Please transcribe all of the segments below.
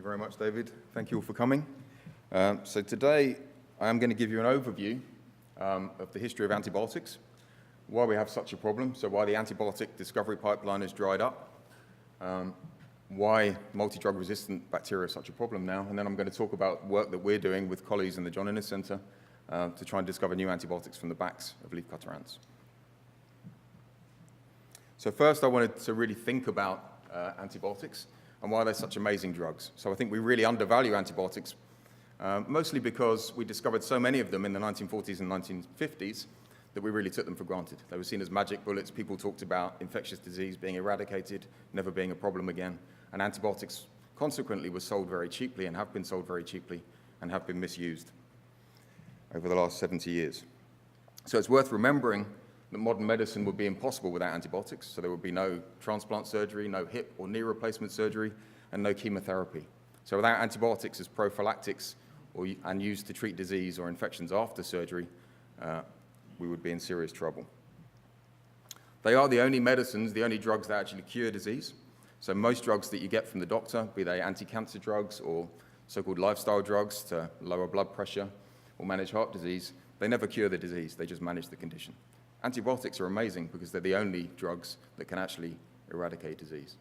you very much, David. Thank you all for coming. So today, I am going to give you an overview of the history of antibiotics, why we have such a problem, so why the antibiotic discovery pipeline has dried up, why multi-drug resistant bacteria is such a problem now, and then I'm going to talk about work that we're doing with colleagues in the John Innes Centre to try and discover new antibiotics from the backs of leafcutter ants. So first, I wanted to really think about antibiotics and why they're such amazing drugs. So I think we really undervalue antibiotics, mostly because we discovered so many of them in the 1940s and 1950s that we really took them for granted. They were seen as magic bullets. People talked about infectious disease being eradicated, never being a problem again, and antibiotics consequently were sold very cheaply and have been sold very cheaply and have been misused over the last 70 years. So it's worth remembering that modern medicine would be impossible without antibiotics, so there would be no transplant surgery, no hip or knee replacement surgery, and no chemotherapy. So without antibiotics as prophylactics and used to treat disease or infections after surgery, we would be in serious trouble. They are the only medicines, the only drugs that actually cure disease. So most drugs that you get from the doctor, be they anti-cancer drugs or so-called lifestyle drugs to lower blood pressure or manage heart disease, they never cure the disease, they just manage the condition. Antibiotics are amazing because they're the only drugs that can actually eradicate disease.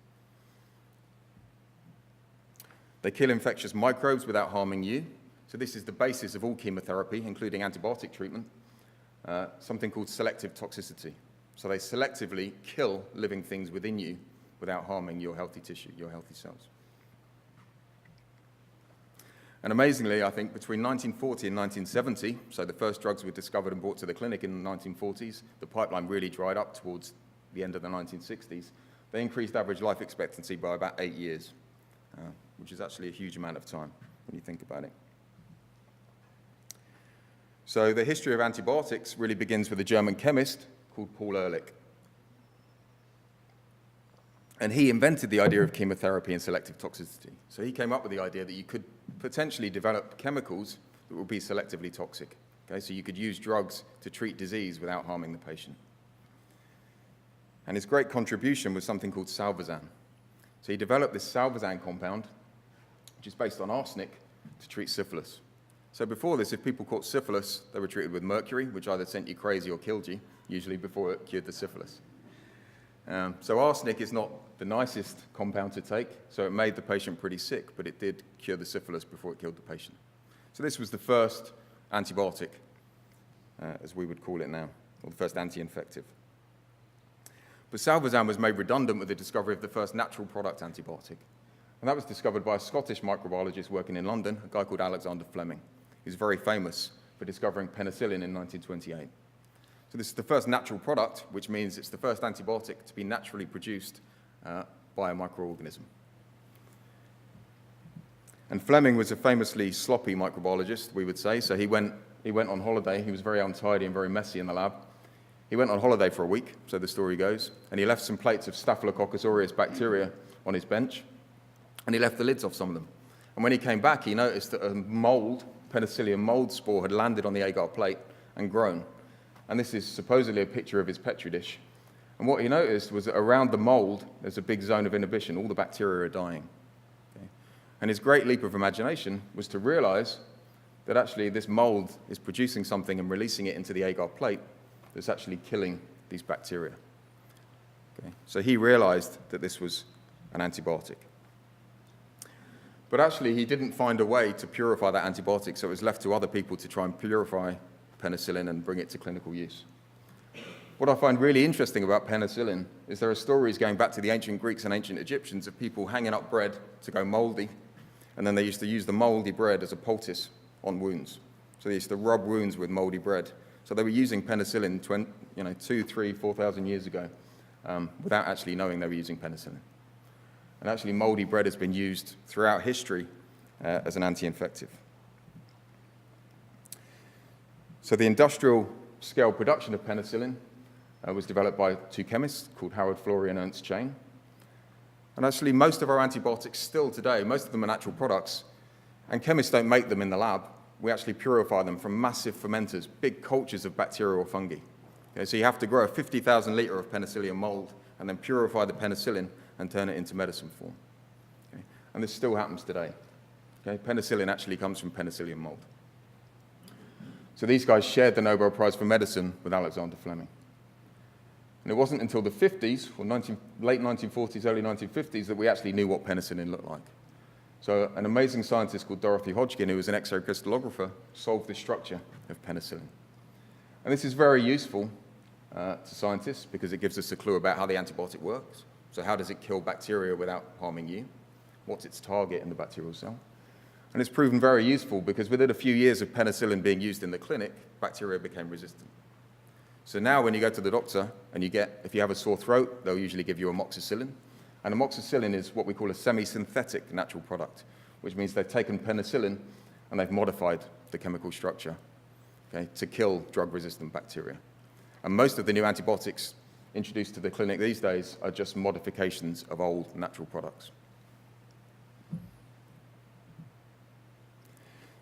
They kill infectious microbes without harming you. So this is the basis of all chemotherapy, including antibiotic treatment, something called selective toxicity. So they selectively kill living things within you without harming your healthy tissue, your healthy cells. And amazingly, I think between 1940 and 1970, so the first drugs were discovered and brought to the clinic in the 1940s, the pipeline really dried up towards the end of the 1960s. They increased average life expectancy by about 8 years, which is actually a huge amount of time when you think about it. So the history of antibiotics really begins with a German chemist called Paul Ehrlich. And he invented the idea of chemotherapy and selective toxicity. So he came up with the idea that you could potentially develop chemicals that would be selectively toxic. Okay? So you could use drugs to treat disease without harming the patient. And his great contribution was something called salvarsan. So he developed this salvarsan compound, which is based on arsenic, to treat syphilis. So before this, if people caught syphilis, they were treated with mercury, which either sent you crazy or killed you, usually before it cured the syphilis. So arsenic is not the nicest compound to take, so it made the patient pretty sick, but it did cure the syphilis before it killed the patient. So this was the first antibiotic, as we would call it now, or the first anti-infective. But salvarsan was made redundant with the discovery of the first natural product antibiotic. And that was discovered by a Scottish microbiologist working in London, a guy called Alexander Fleming. He was very famous for discovering penicillin in 1928. So this is the first natural product, which means it's the first antibiotic to be naturally produced by a microorganism. And Fleming was a famously sloppy microbiologist, we would say. So he went on holiday. He was very untidy and very messy in the lab. He went on holiday for a week, so the story goes, and he left some plates of Staphylococcus aureus bacteria on his bench, and he left the lids off some of them. And when he came back, he noticed that a mold, Penicillium mold spore, had landed on the agar plate and grown. And this is supposedly a picture of his Petri dish. And what he noticed was that around the mold, there's a big zone of inhibition. All the bacteria are dying. Okay? And his great leap of imagination was to realize that actually this mold is producing something and releasing it into the agar plate that's actually killing these bacteria. Okay? So he realized that this was an antibiotic. But actually, he didn't find a way to purify that antibiotic, so it was left to other people to try and purify penicillin and bring it to clinical use. What I find really interesting about penicillin is there are stories going back to the ancient Greeks and ancient Egyptians of people hanging up bread to go moldy, and then they used to use the moldy bread as a poultice on wounds. So they used to rub wounds with moldy bread. So they were using penicillin 2, 3, 4,000 years ago without actually knowing they were using penicillin. And actually moldy bread has been used throughout history as an anti-infective. So the industrial scale production of penicillin was developed by two chemists called Harold Florey and Ernst Chain. And actually most of our antibiotics still today, most of them are natural products, and chemists don't make them in the lab. We actually purify them from massive fermenters, big cultures of bacteria or fungi. Okay, so you have to grow a 50,000 liter of penicillium mold and then purify the penicillin and turn it into medicine form. Okay? And this still happens today. Okay? Penicillin actually comes from penicillium mold. So these guys shared the Nobel Prize for Medicine with Alexander Fleming. And it wasn't until the 50s, or late 1940s, early 1950s, that we actually knew what penicillin looked like. So an amazing scientist called Dorothy Hodgkin, who was an X-ray crystallographer, solved the structure of penicillin. And this is very useful to scientists because it gives us a clue about how the antibiotic works. So how does it kill bacteria without harming you? What's its target in the bacterial cell? And it's proven very useful because within a few years of penicillin being used in the clinic, bacteria became resistant. So now when you go to the doctor and if you have a sore throat, they'll usually give you amoxicillin. And amoxicillin is what we call a semi-synthetic natural product, which means they've taken penicillin and they've modified the chemical structure, okay, to kill drug-resistant bacteria. And most of the new antibiotics introduced to the clinic these days are just modifications of old natural products.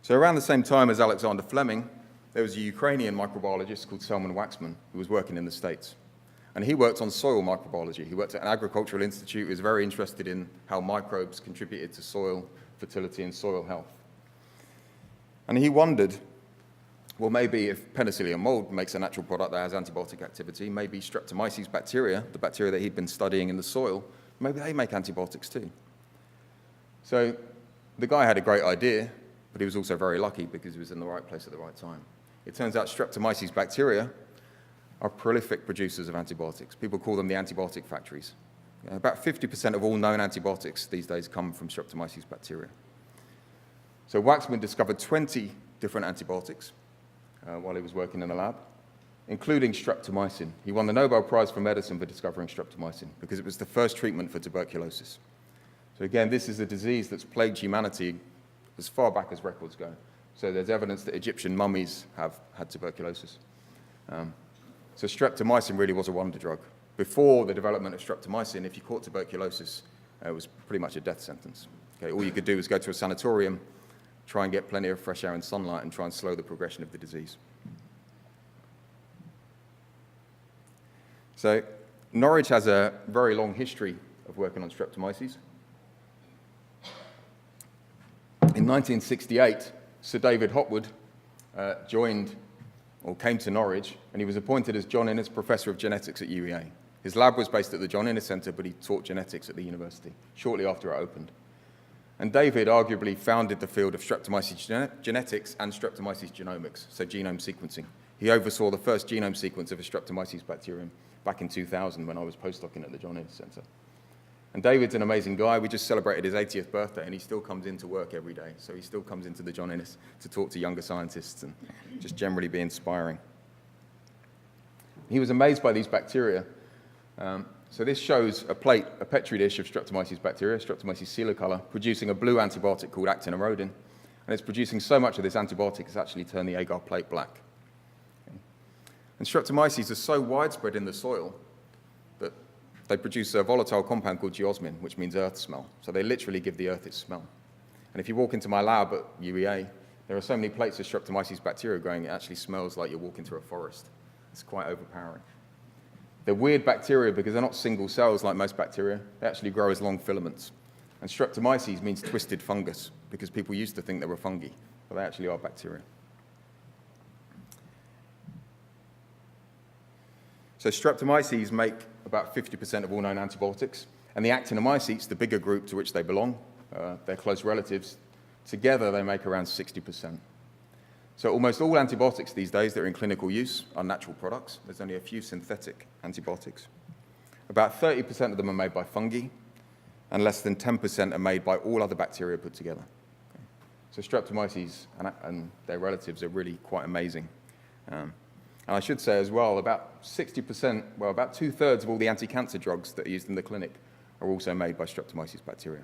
So around the same time as Alexander Fleming, there was a Ukrainian microbiologist called Selman Waxman who was working in the States. And he worked on soil microbiology. He worked at an agricultural institute. He was very interested in how microbes contributed to soil fertility and soil health. And he wondered, well, maybe if penicillium mold makes a natural product that has antibiotic activity, maybe Streptomyces bacteria, the bacteria that he'd been studying in the soil, maybe they make antibiotics too. So the guy had a great idea, but he was also very lucky because he was in the right place at the right time. It turns out Streptomyces bacteria are prolific producers of antibiotics. People call them the antibiotic factories. About 50% of all known antibiotics these days come from Streptomyces bacteria. So Waxman discovered 20 different antibiotics while he was working in the lab, including streptomycin. He won the Nobel Prize for Medicine for discovering streptomycin because it was the first treatment for tuberculosis. So again, this is a disease that's plagued humanity as far back as records go. So there's evidence that Egyptian mummies have had tuberculosis. So streptomycin really was a wonder drug. Before the development of streptomycin, if you caught tuberculosis, it was pretty much a death sentence. Okay, all you could do was go to a sanatorium, try and get plenty of fresh air and sunlight, and try and slow the progression of the disease. So Norwich has a very long history of working on streptomyces. In 1968, Sir David Hopwood came to Norwich, and he was appointed as John Innes Professor of Genetics at UEA. His lab was based at the John Innes Centre, but he taught genetics at the university shortly after it opened. And David arguably founded the field of Streptomyces genetics and Streptomyces genomics, so genome sequencing. He oversaw the first genome sequence of a Streptomyces bacterium back in 2000 when I was postdocing at the John Innes Centre. And David's an amazing guy. We just celebrated his 80th birthday, and he still comes into work every day. So he still comes into the John Innes to talk to younger scientists and just generally be inspiring. He was amazed by these bacteria. So this shows a petri dish of Streptomyces bacteria, Streptomyces coelicolor, producing a blue antibiotic called actinirodin. And it's producing so much of this antibiotic it's actually turned the agar plate black. Okay. And Streptomyces are so widespread in the soil that they produce a volatile compound called geosmin, which means earth smell. So they literally give the earth its smell. And if you walk into my lab at UEA, there are so many plates of Streptomyces bacteria growing, it actually smells like you're walking through a forest. It's quite overpowering. They're weird bacteria because they're not single cells like most bacteria. They actually grow as long filaments. And Streptomyces means twisted fungus because people used to think they were fungi, but they actually are bacteria. So Streptomyces make about 50% of all known antibiotics, and the actinomycetes, the bigger group to which they belong, their close relatives, together they make around 60%. So almost all antibiotics these days that are in clinical use are natural products. There's only a few synthetic antibiotics. About 30% of them are made by fungi, and less than 10% are made by all other bacteria put together. Okay. So Streptomyces and their relatives are really quite amazing. And I should say as well, about 60%, well, about 2/3 of all the anti-cancer drugs that are used in the clinic are also made by Streptomyces bacteria.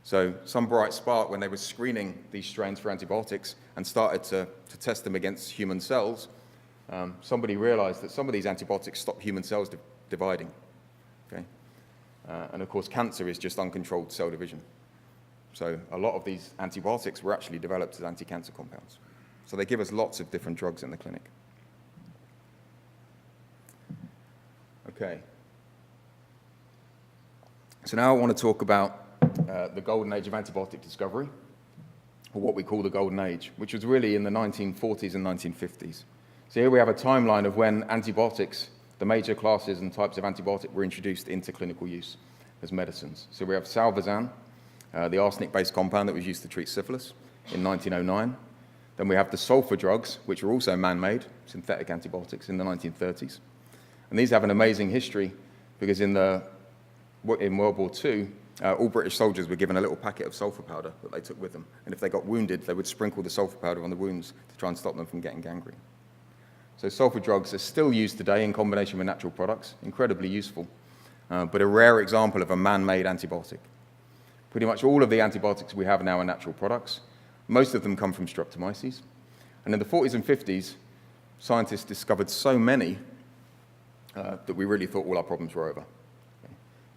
So some bright spark when they were screening these strains for antibiotics and started to test them against human cells, somebody realized that some of these antibiotics stop human cells dividing. Okay? And of course, cancer is just uncontrolled cell division. So a lot of these antibiotics were actually developed as anti-cancer compounds. So they give us lots of different drugs in the clinic. Okay. So now I want to talk about the golden age of antibiotic discovery. or what we call the Golden Age, which was really in the 1940s and 1950s. So here we have a timeline of when antibiotics, the major classes and types of antibiotic, were introduced into clinical use as medicines. So we have salvarsan, the arsenic-based compound that was used to treat syphilis in 1909. Then we have the sulfur drugs, which were also man-made, synthetic antibiotics, in the 1930s. And these have an amazing history because in World War II, all British soldiers were given a little packet of sulfur powder that they took with them. And if they got wounded, they would sprinkle the sulfur powder on the wounds to try and stop them from getting gangrene. So sulfur drugs are still used today in combination with natural products, incredibly useful, but a rare example of a man-made antibiotic. Pretty much all of the antibiotics we have now are natural products. Most of them come from streptomyces. And in the 40s and 50s, scientists discovered so many that we really thought all our problems were over.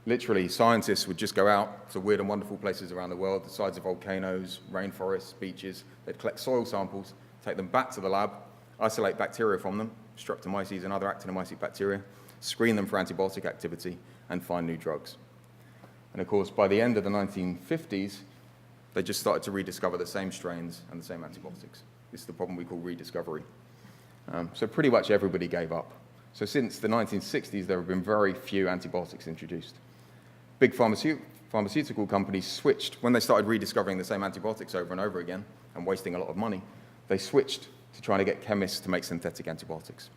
Literally, scientists would just go out to weird and wonderful places around the world, the sides of volcanoes, rainforests, beaches. They'd collect soil samples, take them back to the lab, isolate bacteria from them, streptomyces and other actinomyces bacteria, screen them for antibiotic activity, and find new drugs. And of course, by the end of the 1950s, they just started to rediscover the same strains and the same antibiotics. This is the problem we call rediscovery. So pretty much everybody gave up. So since the 1960s, there have been very few antibiotics introduced. Big pharmaceutical companies switched, when they started rediscovering the same antibiotics over and over again and wasting a lot of money, they switched to trying to get chemists to make synthetic antibiotics.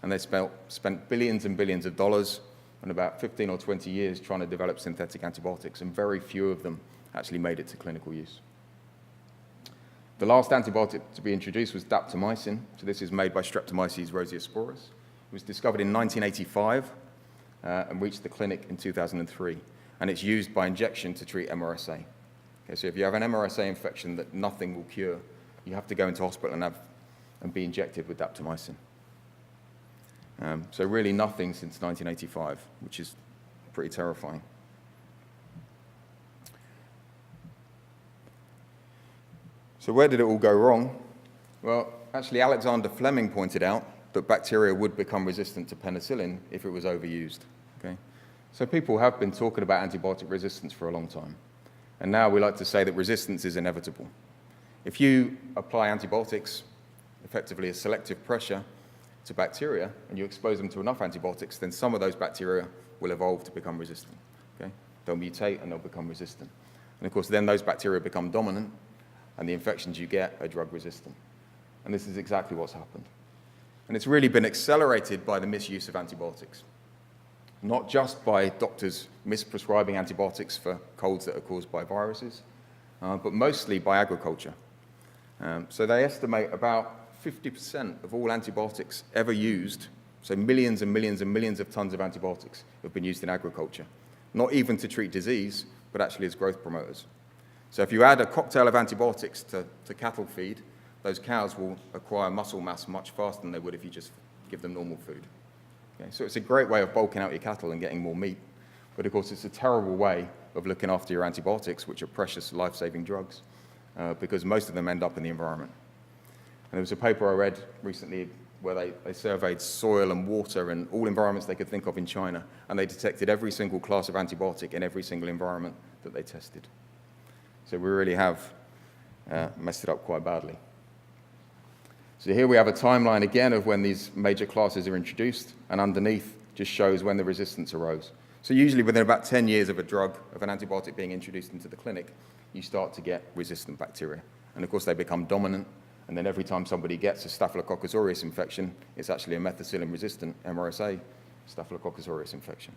And they spent billions and billions of dollars and about 15 or 20 years trying to develop synthetic antibiotics, and very few of them actually made it to clinical use. The last antibiotic to be introduced was daptomycin. So this is made by Streptomyces roseosporus. It was discovered in 1985 and reached the clinic in 2003. And it's used by injection to treat MRSA. Okay, so if you have an MRSA infection that nothing will cure, you have to go into hospital and be injected with daptomycin. So really nothing since 1985, which is pretty terrifying. So where did it all go wrong? Well, actually, Alexander Fleming pointed out that bacteria would become resistant to penicillin if it was overused. Okay? So people have been talking about antibiotic resistance for a long time. And now we like to say that resistance is inevitable. If you apply antibiotics, effectively a selective pressure, to bacteria, and you expose them to enough antibiotics, then some of those bacteria will evolve to become resistant. Okay? They'll mutate and they'll become resistant. And of course, then those bacteria become dominant, and the infections you get are drug resistant. And this is exactly what's happened. And it's really been accelerated by the misuse of antibiotics. Not just by doctors misprescribing antibiotics for colds that are caused by viruses, but mostly by agriculture. So they estimate about 50% of all antibiotics ever used, so millions and millions and millions of tons of antibiotics have been used in agriculture, not even to treat disease, but actually as growth promoters. So if you add a cocktail of antibiotics to cattle feed, those cows will acquire muscle mass much faster than they would if you just give them normal food. Okay, so it's a great way of bulking out your cattle and getting more meat, but of course it's a terrible way of looking after your antibiotics, which are precious life-saving drugs, because most of them end up in the environment. And there was a paper I read recently where they surveyed soil and water and all environments they could think of in China, and they detected every single class of antibiotic in every single environment that they tested. So we really have messed it up quite badly. So here we have a timeline again of when these major classes are introduced, and underneath just shows when the resistance arose. So usually within about 10 years of an antibiotic being introduced into the clinic, you start to get resistant bacteria. And of course they become dominant, and then every time somebody gets a Staphylococcus aureus infection, it's actually a methicillin-resistant MRSA Staphylococcus aureus infection.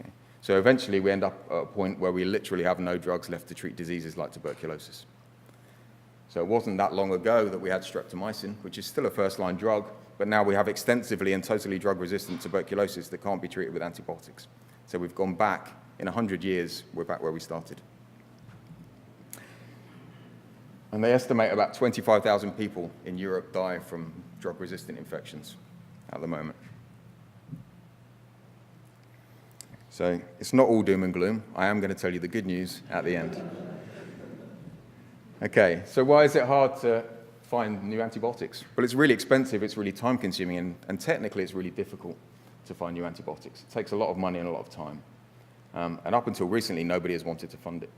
Okay. So eventually we end up at a point where we literally have no drugs left to treat diseases like tuberculosis. So it wasn't that long ago that we had streptomycin, which is still a first-line drug, but now we have extensively and totally drug-resistant tuberculosis that can't be treated with antibiotics. So we've gone back, in 100 years, we're back where we started. And they estimate about 25,000 people in Europe die from drug-resistant infections at the moment. So it's not all doom and gloom. I am going to tell you the good news at the end. Okay, so why is it hard to find new antibiotics? Well, it's really expensive, it's really time-consuming, and technically it's really difficult to find new antibiotics. It takes a lot of money and a lot of time. And up until recently, nobody has wanted to fund it.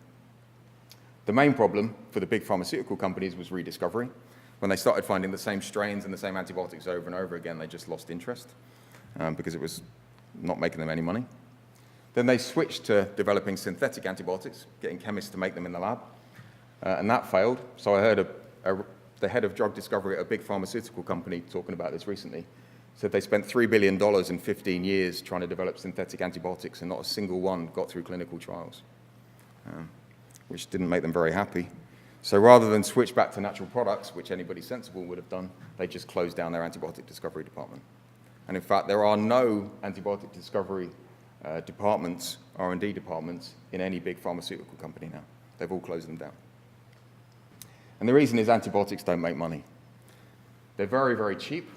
The main problem for the big pharmaceutical companies was rediscovery. When they started finding the same strains and the same antibiotics over and over again, they just lost interest because it was not making them any money. Then they switched to developing synthetic antibiotics, getting chemists to make them in the lab, and that failed. So I heard the head of drug discovery at a big pharmaceutical company talking about this recently, said they spent $3 billion in 15 years trying to develop synthetic antibiotics, and not a single one got through clinical trials, which didn't make them very happy. So rather than switch back to natural products, which anybody sensible would have done, they just closed down their antibiotic discovery department. And in fact, there are no antibiotic discovery departments, R&D departments, in any big pharmaceutical company now. They've all closed them down. And the reason is antibiotics don't make money. They're very, very cheap.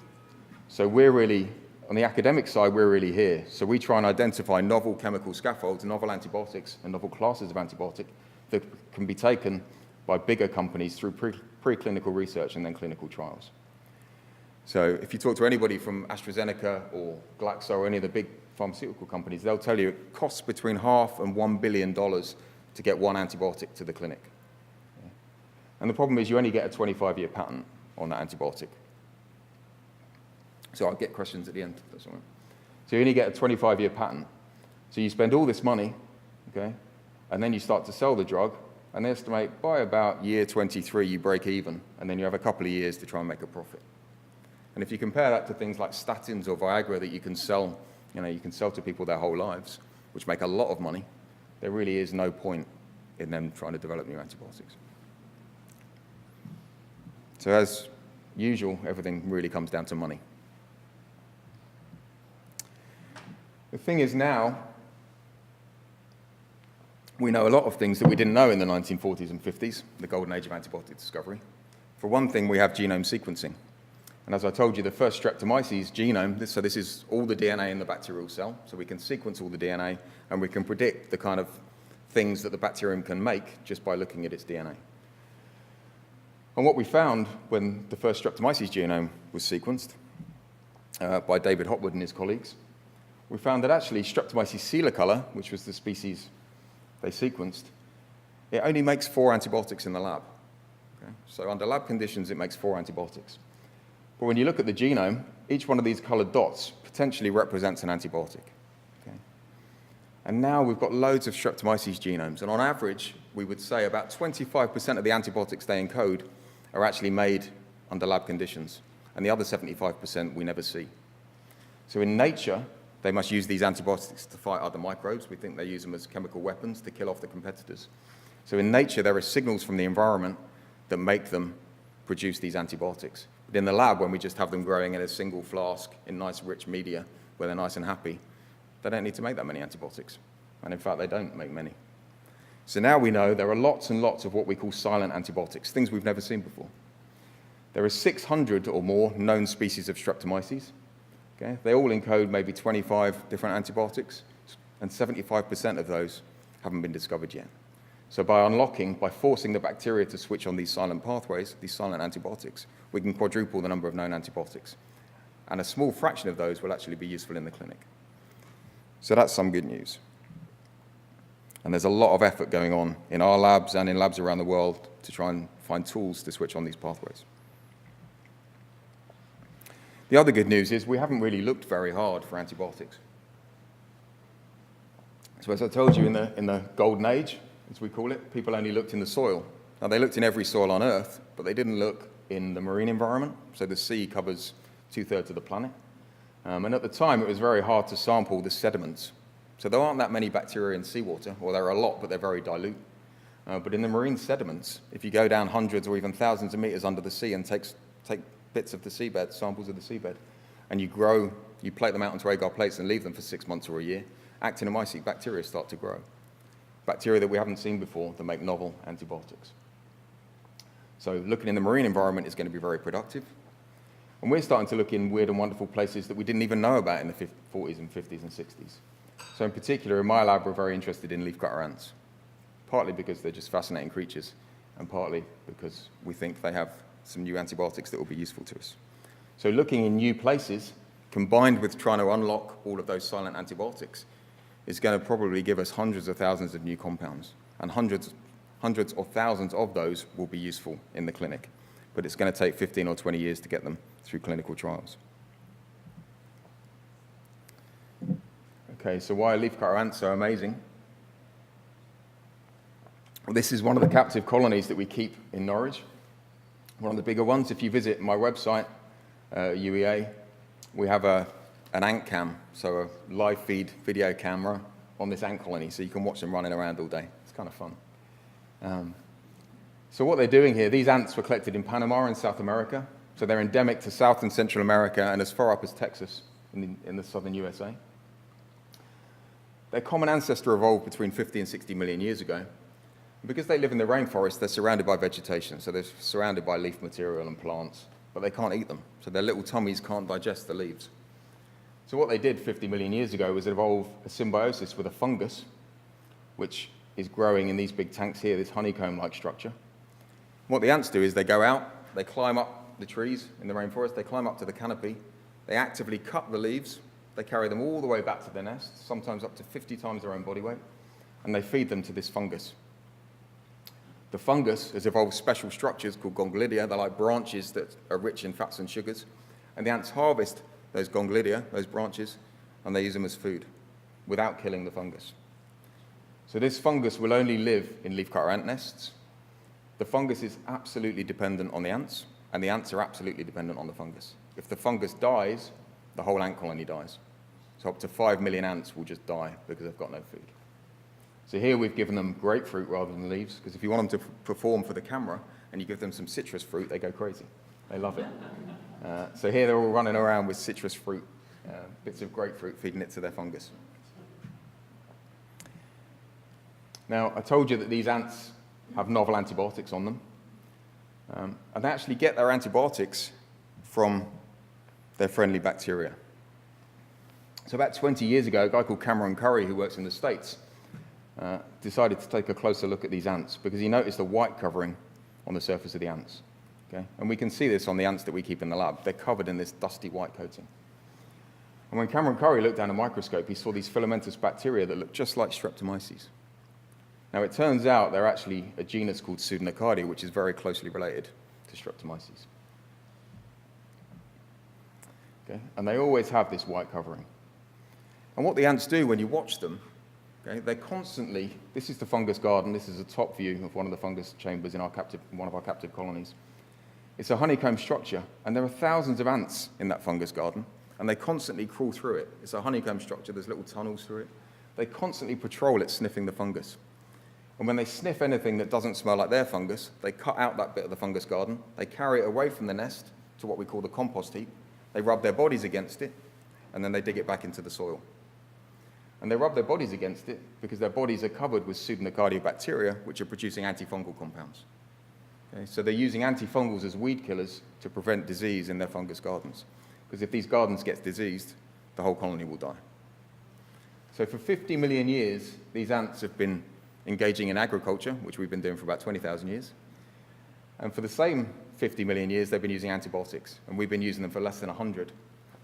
So we're really, on the academic side, we're really here. So we try and identify novel chemical scaffolds, novel antibiotics, and novel classes of antibiotic that can be taken by bigger companies through preclinical research and then clinical trials. So if you talk to anybody from AstraZeneca or Glaxo or any of the big pharmaceutical companies, they'll tell you it costs between $500 and $1 billion to get one antibiotic to the clinic. And the problem is you only get a 25-year patent on that antibiotic. So I'll get questions at the end. That's all right. So you only get a 25-year patent. So you spend all this money, okay, and then you start to sell the drug, and they estimate by about year 23 you break even, and then you have a couple of years to try and make a profit. And if you compare that to things like statins or Viagra that you can sell to people their whole lives, which make a lot of money, there really is no point in them trying to develop new antibiotics. So as usual, everything really comes down to money. The thing is now, we know a lot of things that we didn't know in the 1940s and 50s, the golden age of antibiotic discovery. For one thing, we have genome sequencing. And as I told you, the first Streptomyces genome, so this is all the DNA in the bacterial cell, so we can sequence all the DNA, and we can predict the kind of things that the bacterium can make just by looking at its DNA. And what we found when the first Streptomyces genome was sequenced by David Hopwood and his colleagues, we found that actually Streptomyces silicolor, which was the species they sequenced, it only makes 4 antibiotics in the lab. Okay? So under lab conditions, it makes 4 antibiotics. But when you look at the genome, each one of these colored dots potentially represents an antibiotic. Okay? And now we've got loads of Streptomyces genomes, and on average, we would say about 25% of the antibiotics they encode are actually made under lab conditions, and the other 75% we never see. So in nature, they must use these antibiotics to fight other microbes. We think they use them as chemical weapons to kill off the competitors. So in nature, there are signals from the environment that make them produce these antibiotics. But in the lab, when we just have them growing in a single flask in nice, rich media where they're nice and happy, they don't need to make that many antibiotics. And in fact, they don't make many. So now we know there are lots and lots of what we call silent antibiotics, things we've never seen before. There are 600 or more known species of Streptomyces. Okay? They all encode maybe 25 different antibiotics, and 75% of those haven't been discovered yet. So by forcing the bacteria to switch on these silent pathways, these silent antibiotics, we can quadruple the number of known antibiotics. And a small fraction of those will actually be useful in the clinic. So that's some good news. And there's a lot of effort going on in our labs and in labs around the world to try and find tools to switch on these pathways. The other good news is we haven't really looked very hard for antibiotics. So as I told you, in the golden age, as we call it, people only looked in the soil. Now, they looked in every soil on Earth, but they didn't look in the marine environment. So the sea covers 2/3 of the planet. And at the time, it was very hard to sample the sediments. So there aren't that many bacteria in seawater, or there are a lot, but they're very dilute. But in the marine sediments, if you go down hundreds or even thousands of meters under the sea and take bits of the seabed, samples of the seabed, and you plate them out onto agar plates and leave them for 6 months or a year, actinomycete bacteria start to grow. Bacteria that we haven't seen before that make novel antibiotics. So looking in the marine environment is going to be very productive. And we're starting to look in weird and wonderful places that we didn't even know about in the 40s and 50s and 60s. So in particular, in my lab, we're very interested in leafcutter ants, partly because they're just fascinating creatures, and partly because we think they have some new antibiotics that will be useful to us. So looking in new places, combined with trying to unlock all of those silent antibiotics, is going to probably give us hundreds of thousands of new compounds and hundreds hundreds or thousands of those will be useful in the clinic, but it's going to take 15 or 20 years to get them through clinical trials. Okay, so why are leafcutter ants so amazing? Well, this is one of the captive colonies that we keep in Norwich, one of the bigger ones. If you visit my website, UEA, we have an ant cam, so a live feed video camera on this ant colony, so you can watch them running around all day. It's kind of fun. So what they're doing here, these ants were collected in Panama in South America, so they're endemic to South and Central America and as far up as Texas in the southern USA. Their common ancestor evolved between 50 and 60 million years ago. Because they live in the rainforest, they're surrounded by vegetation, so they're surrounded by leaf material and plants, but they can't eat them, so their little tummies can't digest the leaves. So what they did 50 million years ago was evolve a symbiosis with a fungus, which is growing in these big tanks here, this honeycomb-like structure. What the ants do is they go out, they climb up the trees in the rainforest, they climb up to the canopy, they actively cut the leaves, they carry them all the way back to their nest, sometimes up to 50 times their own body weight, and they feed them to this fungus. The fungus has evolved special structures called ganglidia. They're like branches that are rich in fats and sugars. And the ants harvest those ganglidia, those branches, and they use them as food without killing the fungus. So this fungus will only live in leafcutter ant nests. The fungus is absolutely dependent on the ants, and the ants are absolutely dependent on the fungus. If the fungus dies, the whole ant colony dies. So up to 5 million ants will just die because they've got no food. So here we've given them grapefruit rather than leaves, because if you want them to perform for the camera and you give them some citrus fruit, they go crazy. They love it. So here they're all running around with citrus fruit, bits of grapefruit, feeding it to their fungus. Now, I told you that these ants have novel antibiotics on them. And they actually get their antibiotics from their friendly bacteria. So about 20 years ago, a guy called Cameron Curry, who works in the States, decided to take a closer look at these ants because he noticed a white covering on the surface of the ants. Okay? And we can see this on the ants that we keep in the lab. They're covered in this dusty white coating. And when Cameron Curry looked down a microscope, he saw these filamentous bacteria that looked just like streptomyces. Now, it turns out they're actually a genus called Pseudonocardia, which is very closely related to streptomyces. Okay? And they always have this white covering. And what the ants do when you watch them, okay, they constantly, this is the fungus garden, this is a top view of one of the fungus chambers in one of our captive colonies. It's a honeycomb structure, and there are thousands of ants in that fungus garden, and they constantly crawl through it. It's a honeycomb structure, there's little tunnels through it. They constantly patrol it, sniffing the fungus. And when they sniff anything that doesn't smell like their fungus, they cut out that bit of the fungus garden, they carry it away from the nest to what we call the compost heap, they rub their bodies against it, and then they dig it back into the soil. And they rub their bodies against it because their bodies are covered with Pseudonocardia bacteria, which are producing antifungal compounds. Okay? So they're using antifungals as weed killers to prevent disease in their fungus gardens. Because if these gardens get diseased, the whole colony will die. So for 50 million years, these ants have been engaging in agriculture, which we've been doing for about 20,000 years. And for the same 50 million years, they've been using antibiotics, and we've been using them for less than 100.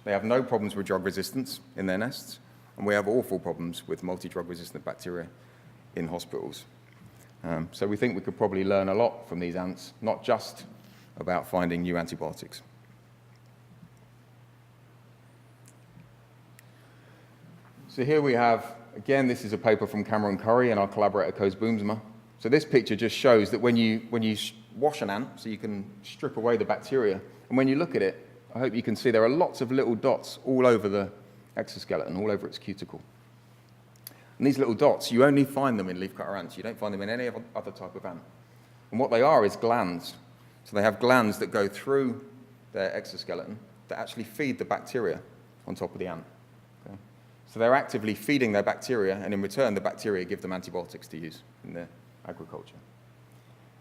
They have no problems with drug resistance in their nests, and we have awful problems with multi-drug resistant bacteria in hospitals. So we think we could probably learn a lot from these ants, not just about finding new antibiotics. So here we have, again, this is a paper from Cameron Curry and our collaborator Koos Boomsma. So this picture just shows that when you wash an ant, so you can strip away the bacteria, and when you look at it, I hope you can see there are lots of little dots all over the exoskeleton, all over its cuticle. And these little dots, you only find them in leafcutter ants. You don't find them in any other type of ant. And what they are is glands. So they have glands that go through their exoskeleton that actually feed the bacteria on top of the ant. Okay? So they're actively feeding their bacteria, and in return, the bacteria give them antibiotics to use in their agriculture.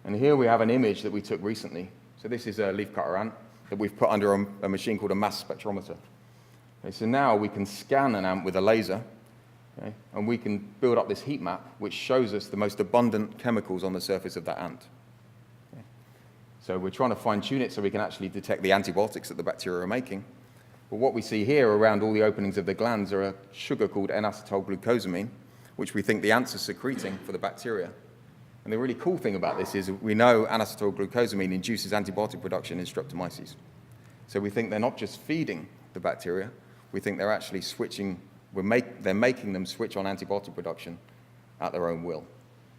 And here we have an image that we took recently. So this is a leafcutter ant that we've put under a machine called a mass spectrometer. Okay, so now we can scan an ant with a laser, okay, and we can build up this heat map which shows us the most abundant chemicals on the surface of that ant. Okay. So we're trying to fine-tune it so we can actually detect the antibiotics that the bacteria are making. But what we see here around all the openings of the glands are a sugar called N-acetylglucosamine, which we think the ants are secreting for the bacteria. And the really cool thing about this is we know N-acetylglucosamine induces antibiotic production in Streptomyces. So we think they're not just feeding the bacteria, we think they're actually switching, they're making them switch on antibiotic production at their own will.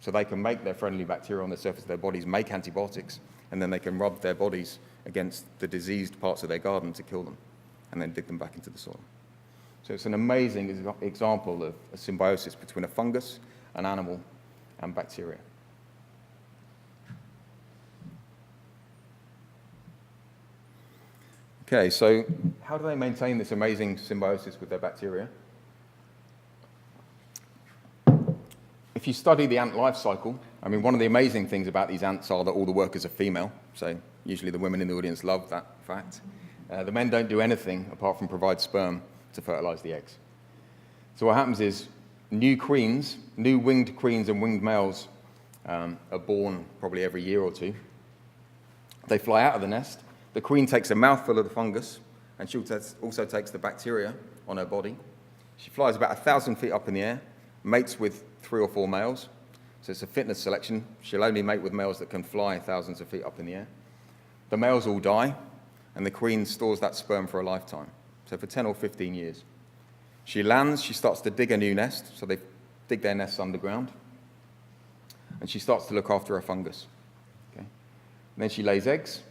So they can make their friendly bacteria on the surface of their bodies make antibiotics, and then they can rub their bodies against the diseased parts of their garden to kill them, and then dig them back into the soil. So it's an amazing example of a symbiosis between a fungus, an animal, and bacteria. Okay, so how do they maintain this amazing symbiosis with their bacteria? If you study the ant life cycle, I mean, one of the amazing things about these ants are that all the workers are female, so usually the women in the audience love that fact. The men don't do anything apart from provide sperm to fertilize the eggs. So what happens is new winged queens and winged males are born probably every year or two. They fly out of the nest. The queen takes a mouthful of the fungus, and she also takes the bacteria on her body. She flies about 1,000 feet up in the air, mates with 3 or 4 males. So it's a fitness selection. She'll only mate with males that can fly thousands of feet up in the air. The males all die, and the queen stores that sperm for a lifetime, so for 10 or 15 years. She lands, she starts to dig a new nest, so they dig their nests underground, and she starts to look after her fungus. Okay? And then she lays eggs.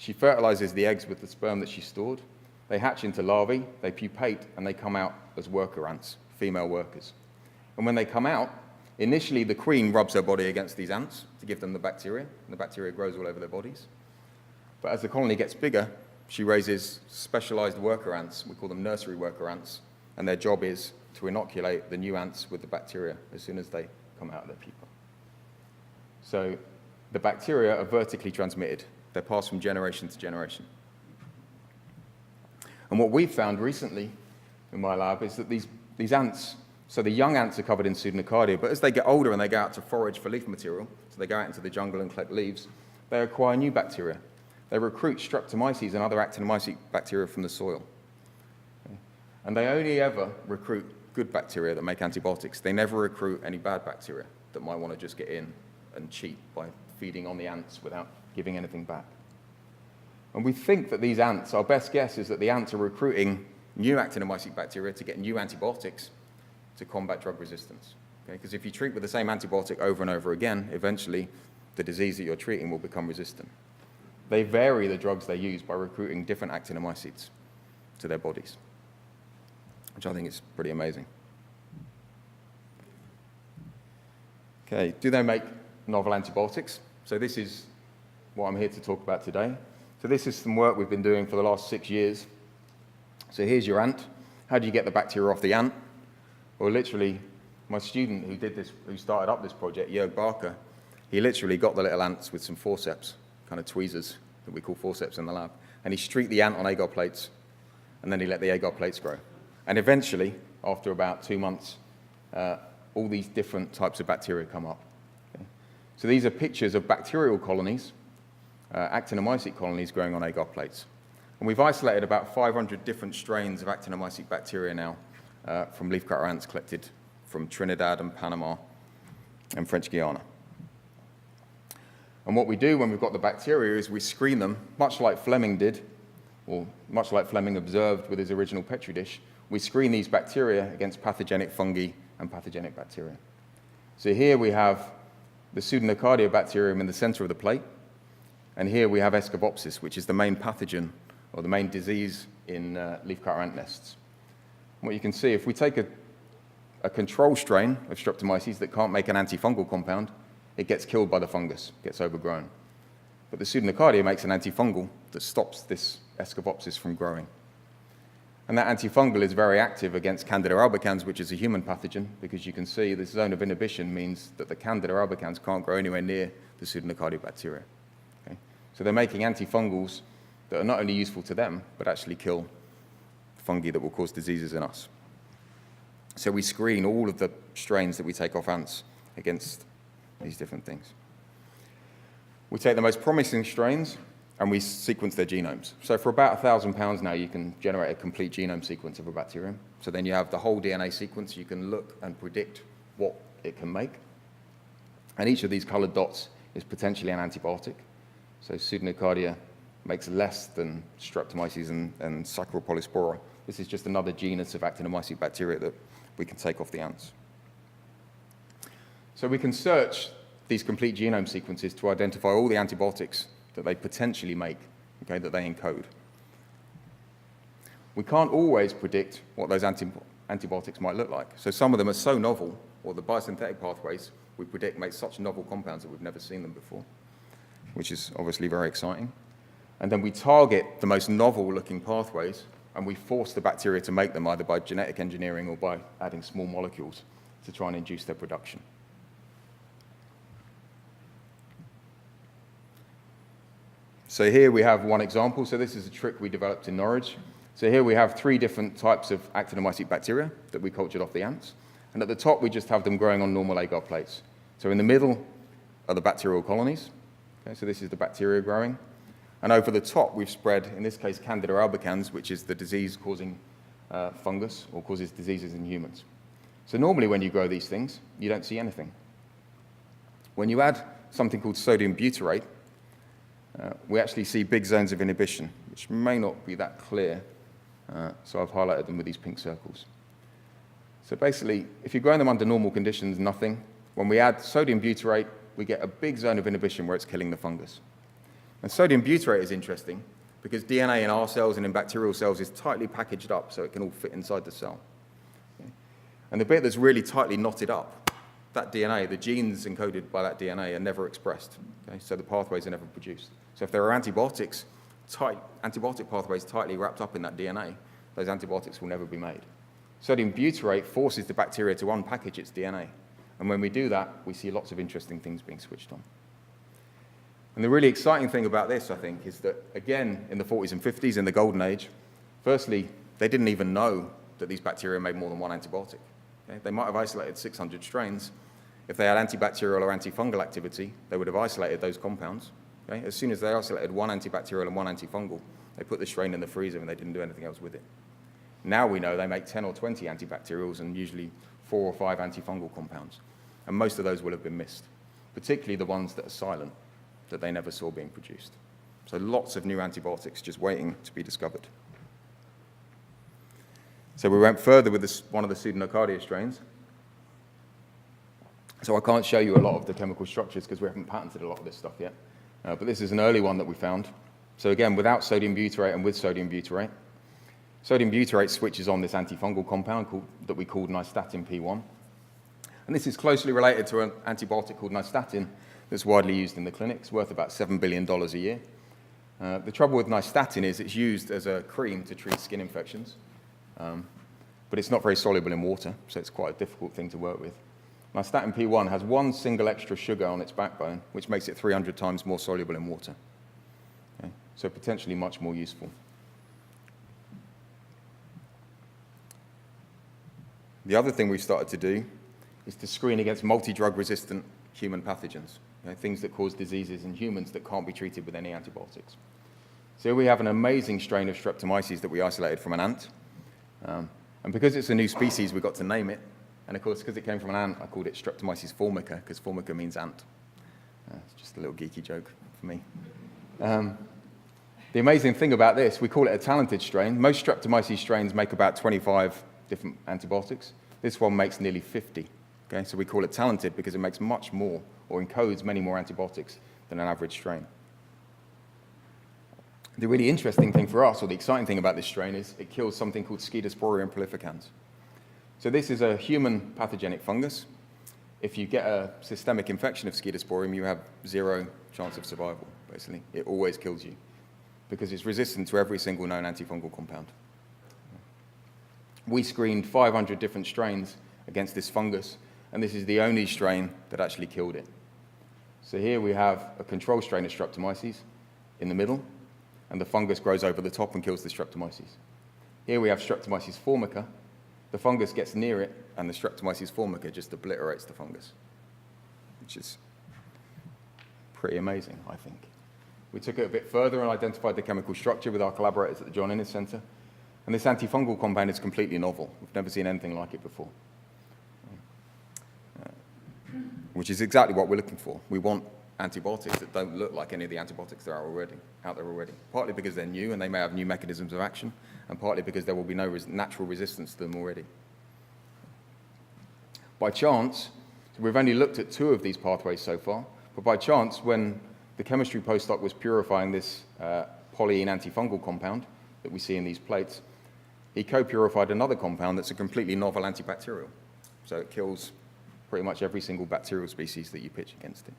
She fertilizes the eggs with the sperm that she stored. They hatch into larvae, they pupate, and they come out as worker ants, female workers. And when they come out, initially the queen rubs her body against these ants to give them the bacteria, and the bacteria grows all over their bodies. But as the colony gets bigger, she raises specialized worker ants. We call them nursery worker ants, and their job is to inoculate the new ants with the bacteria as soon as they come out of their pupa. So the bacteria are vertically transmitted. They're passed from generation to generation. And what we've found recently in my lab is that these ants, so the young ants are covered in pseudonocardia, but as they get older and they go out to forage for leaf material, so they go out into the jungle and collect leaves, they acquire new bacteria. They recruit streptomyces and other actinomyces bacteria from the soil. Okay? And they only ever recruit good bacteria that make antibiotics. They never recruit any bad bacteria that might want to just get in and cheat by feeding on the ants without giving anything back. And we think that these ants, our best guess is that the ants are recruiting new actinomyces bacteria to get new antibiotics to combat drug resistance. Okay? Because if you treat with the same antibiotic over and over again, eventually the disease that you're treating will become resistant. They vary the drugs they use by recruiting different actinomyces to their bodies, which I think is pretty amazing. Okay, do they make novel antibiotics? So this is what I'm here to talk about today. So this is some work we've been doing for the last 6 years. So here's your ant. How do you get the bacteria off the ant? Well, literally, my student who started up this project, Jörg Barker, he literally got the little ants with some forceps, kind of tweezers that we call forceps in the lab, and he streaked the ant on agar plates, and then he let the agar plates grow. And eventually, after about 2 months, all these different types of bacteria come up. Okay? So these are pictures of bacterial colonies, actinomyces colonies growing on agar plates. And we've isolated about 500 different strains of actinomyces bacteria now from leafcutter ants collected from Trinidad and Panama and French Guiana. And what we do when we've got the bacteria is we screen them, much like Fleming did, or much like Fleming observed with his original Petri dish. We screen these bacteria against pathogenic fungi and pathogenic bacteria. So here we have the pseudonocardia bacterium in the center of the plate, and here we have Escabopsis, which is the main pathogen or the main disease in leafcutter ant nests. And what you can see, if we take a control strain of Streptomyces that can't make an antifungal compound, it gets killed by the fungus, gets overgrown. But the pseudonocardia makes an antifungal that stops this Escabopsis from growing. And that antifungal is very active against Candida albicans, which is a human pathogen, because you can see this zone of inhibition means that the Candida albicans can't grow anywhere near the pseudonocardia bacteria. Okay? So they're making antifungals that are not only useful to them, but actually kill fungi that will cause diseases in us. So we screen all of the strains that we take off ants against these different things. We take the most promising strains and we sequence their genomes. So for about £1,000 now, you can generate a complete genome sequence of a bacterium. So then you have the whole DNA sequence. You can look and predict what it can make. And each of these colored dots is potentially an antibiotic. So pseudonocardia makes less than streptomyces and Saccharopolyspora. This is just another genus of actinomycete bacteria that we can take off the ants. So we can search these complete genome sequences to identify all the antibiotics that they potentially make, okay, that they encode. We can't always predict what those antibiotics might look like. So some of them are so novel, or the biosynthetic pathways we predict make such novel compounds that we've never seen them before, which is obviously very exciting. And then we target the most novel-looking pathways, and we force the bacteria to make them either by genetic engineering or by adding small molecules to try and induce their production. So here we have one example. So this is a trick we developed in Norwich. So here we have 3 different types of actinomycete bacteria that we cultured off the ants. And at the top, we just have them growing on normal agar plates. So in the middle are the bacterial colonies. Okay, so this is the bacteria growing. And over the top, we've spread, in this case, Candida albicans, which is the disease-causing fungus, or causes diseases in humans. So normally when you grow these things, you don't see anything. When you add something called sodium butyrate, we actually see big zones of inhibition, which may not be that clear. So I've highlighted them with these pink circles. So basically, if you're growing them under normal conditions, nothing. When we add sodium butyrate, we get a big zone of inhibition where it's killing the fungus. And sodium butyrate is interesting because DNA in our cells and in bacterial cells is tightly packaged up so it can all fit inside the cell. Okay? And the bit that's really tightly knotted up, that DNA, the genes encoded by that DNA are never expressed. Okay? So the pathways are never produced. So if there are antibiotic pathways tightly wrapped up in that DNA, those antibiotics will never be made. Sodium butyrate forces the bacteria to unpackage its DNA. And when we do that, we see lots of interesting things being switched on. And the really exciting thing about this, I think, is that, again, in the 40s and 50s, in the golden age, firstly, they didn't even know that these bacteria made more than one antibiotic. Okay? They might have isolated 600 strains. If they had antibacterial or antifungal activity, they would have isolated those compounds. Okay? As soon as they isolated one antibacterial and one antifungal, they put the strain in the freezer and they didn't do anything else with it. Now we know they make 10 or 20 antibacterials and usually 4 or 5 antifungal compounds. And most of those will have been missed, particularly the ones that are silent, that they never saw being produced. So lots of new antibiotics just waiting to be discovered. So we went further with this, one of the pseudonocardia strains. So I can't show you a lot of the chemical structures because we haven't patented a lot of this stuff yet. But this is an early one that we found. So again, without sodium butyrate and with sodium butyrate. Sodium butyrate switches on this antifungal compound that we called nystatin P1. And this is closely related to an antibiotic called nystatin that's widely used in the clinic. It's worth about $7 billion a year. The trouble with nystatin is it's used as a cream to treat skin infections, but it's not very soluble in water, so it's quite a difficult thing to work with. Nystatin P1 has one single extra sugar on its backbone, which makes it 300 times more soluble in water. Okay? So potentially much more useful. The other thing we've started to do is to screen against multi-drug resistant human pathogens, things that cause diseases in humans that can't be treated with any antibiotics. So we have an amazing strain of streptomyces that we isolated from an ant. And because it's a new species, we got to name it. And of course, because it came from an ant, I called it Streptomyces formica, because formica means ant. It's just a little geeky joke for me. The amazing thing about this, we call it a talented strain. Most Streptomyces strains make about 25 different antibiotics. This one makes nearly 50. Okay? So we call it talented because it makes much more, or encodes many more antibiotics than an average strain. The really interesting thing for us, or the exciting thing about this strain, is it kills something called Scedosporium prolificans. So this is a human pathogenic fungus. If you get a systemic infection of Scedosporium, you have 0 chance of survival, basically. It always kills you because it's resistant to every single known antifungal compound. We screened 500 different strains against this fungus, and this is the only strain that actually killed it. So here we have a control strain of Streptomyces in the middle, and the fungus grows over the top and kills the Streptomyces. Here we have Streptomyces formica. The fungus gets near it, and the Streptomyces formica just obliterates the fungus, which is pretty amazing, I think. We took it a bit further and identified the chemical structure with our collaborators at the John Innes Center. And this antifungal compound is completely novel. We've never seen anything like it before. which is exactly what we're looking for. We want antibiotics that don't look like any of the antibiotics that are out there already, partly because they're new and they may have new mechanisms of action, and partly because there will be no natural resistance to them already. By chance, we've only looked at 2 of these pathways so far, but by chance, when the chemistry postdoc was purifying this polyene antifungal compound that we see in these plates, he co-purified another compound that's a completely novel antibacterial. So it kills pretty much every single bacterial species that you pitch against it.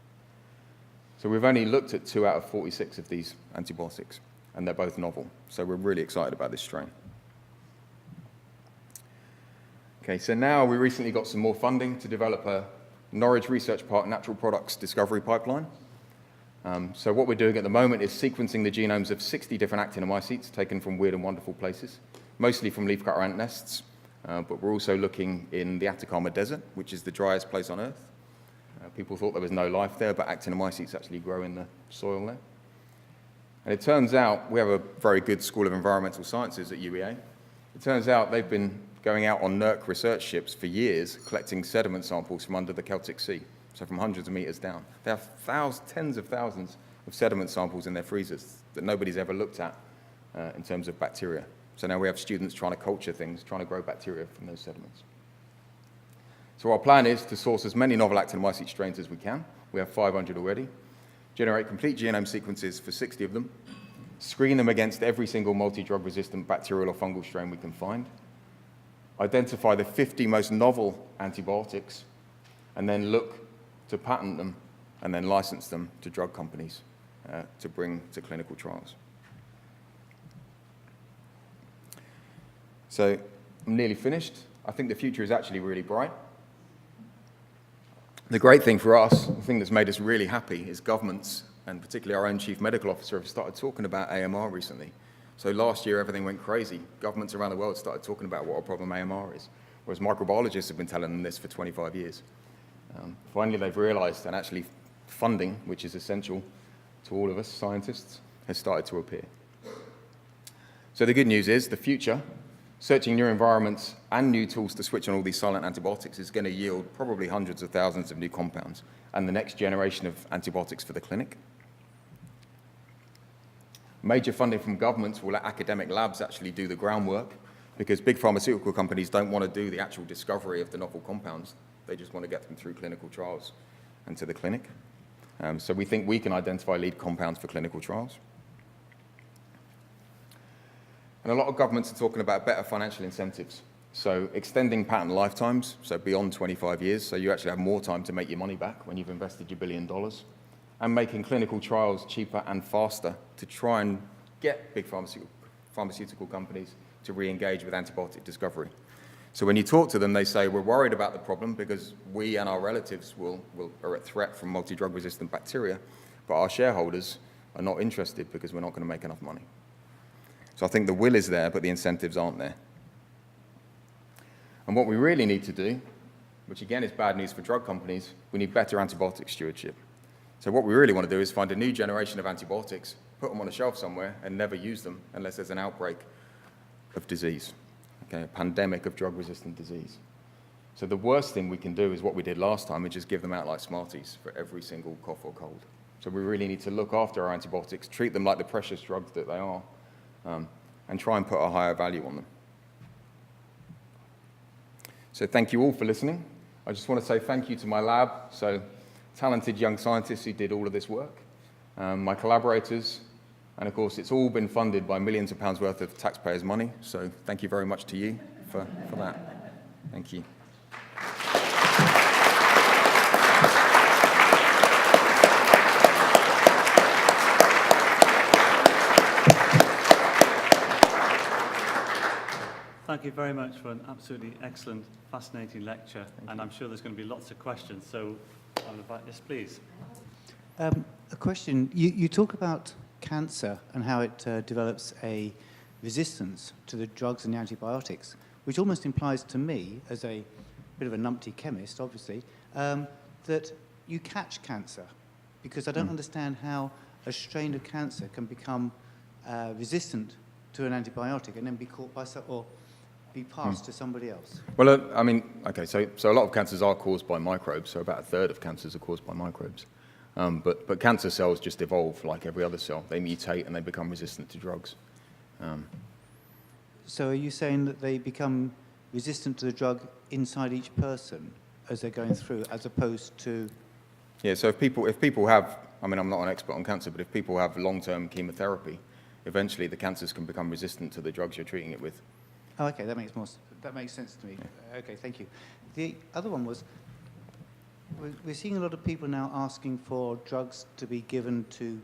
So we've only looked at 2 out of 46 of these antibiotics, and they're both novel. So we're really excited about this strain. Okay, so now we recently got some more funding to develop a Norwich Research Park natural products discovery pipeline. So what we're doing at the moment is sequencing the genomes of 60 different actinomycetes taken from weird and wonderful places, mostly from leafcutter ant nests, but we're also looking in the Atacama Desert, which is the driest place on Earth. People thought there was no life there, but actinomycetes actually grow in the soil there. And it turns out, we have a very good School of Environmental Sciences at UEA. It turns out they've been going out on NERC research ships for years, collecting sediment samples from under the Celtic Sea, so from hundreds of meters down. They have tens of thousands of sediment samples in their freezers that nobody's ever looked at in terms of bacteria. So now we have students trying to culture things, trying to grow bacteria from those sediments. So our plan is to source as many novel actinomycete strains as we can. We have 500 already. Generate complete genome sequences for 60 of them. Screen them against every single multi-drug resistant bacterial or fungal strain we can find. Identify the 50 most novel antibiotics, and then look to patent them and then license them to drug companies to bring to clinical trials. So I'm nearly finished. I think the future is actually really bright. The great thing for us, the thing that's made us really happy, is governments, and particularly our own chief medical officer, have started talking about AMR recently. So last year, everything went crazy. Governments around the world started talking about what a problem AMR is, whereas microbiologists have been telling them this for 25 years. Finally, they've realized, and actually funding, which is essential to all of us scientists, has started to appear. So the good news is the future, searching new environments and new tools to switch on all these silent antibiotics, is going to yield probably hundreds of thousands of new compounds and the next generation of antibiotics for the clinic. Major funding from governments will let academic labs actually do the groundwork, because big pharmaceutical companies don't want to do the actual discovery of the novel compounds. They just want to get them through clinical trials and to the clinic. So we think we can identify lead compounds for clinical trials. And a lot of governments are talking about better financial incentives. So extending patent lifetimes, so beyond 25 years, so you actually have more time to make your money back when you've invested your $1 billion. And making clinical trials cheaper and faster to try and get big pharmaceutical companies to re-engage with antibiotic discovery. So when you talk to them, they say, we're worried about the problem because we and our relatives are at threat from multi-drug resistant bacteria, but our shareholders are not interested because we're not going to make enough money. So I think the will is there, but the incentives aren't there. And what we really need to do, which again is bad news for drug companies, we need better antibiotic stewardship. So what we really want to do is find a new generation of antibiotics, put them on a shelf somewhere, and never use them unless there's an outbreak of disease, okay, a pandemic of drug-resistant disease. So the worst thing we can do is what we did last time, and just give them out like Smarties for every single cough or cold. So we really need to look after our antibiotics, treat them like the precious drugs that they are, and try and put a higher value on them. So thank you all for listening. I just want to say thank you to my lab, so talented young scientists who did all of this work, my collaborators, and of course it's all been funded by millions of pounds worth of taxpayers' money, so thank you very much to you for that. Thank you. Thank you very much for an absolutely excellent, fascinating lecture, and I'm sure there's going to be lots of questions, so I'll invite this, please. A question. You talk about cancer and how it develops a resistance to the drugs and the antibiotics, which almost implies to me, as a bit of a numpty chemist, obviously, that you catch cancer, because I don't understand how a strain of cancer can become resistant to an antibiotic and then be caught by or be passed to somebody else? Well, I mean, okay, so a lot of cancers are caused by microbes, so about a third of cancers are caused by microbes. But cancer cells just evolve like every other cell. They mutate and they become resistant to drugs. So are you saying that they become resistant to the drug inside each person as they're going through, as opposed to... Yeah, so if people have, I mean, I'm not an expert on cancer, but if people have long-term chemotherapy, eventually the cancers can become resistant to the drugs you're treating it with. Oh, okay, that makes sense to me. Yeah. Okay, thank you. The other one was, we're seeing a lot of people now asking for drugs to be given to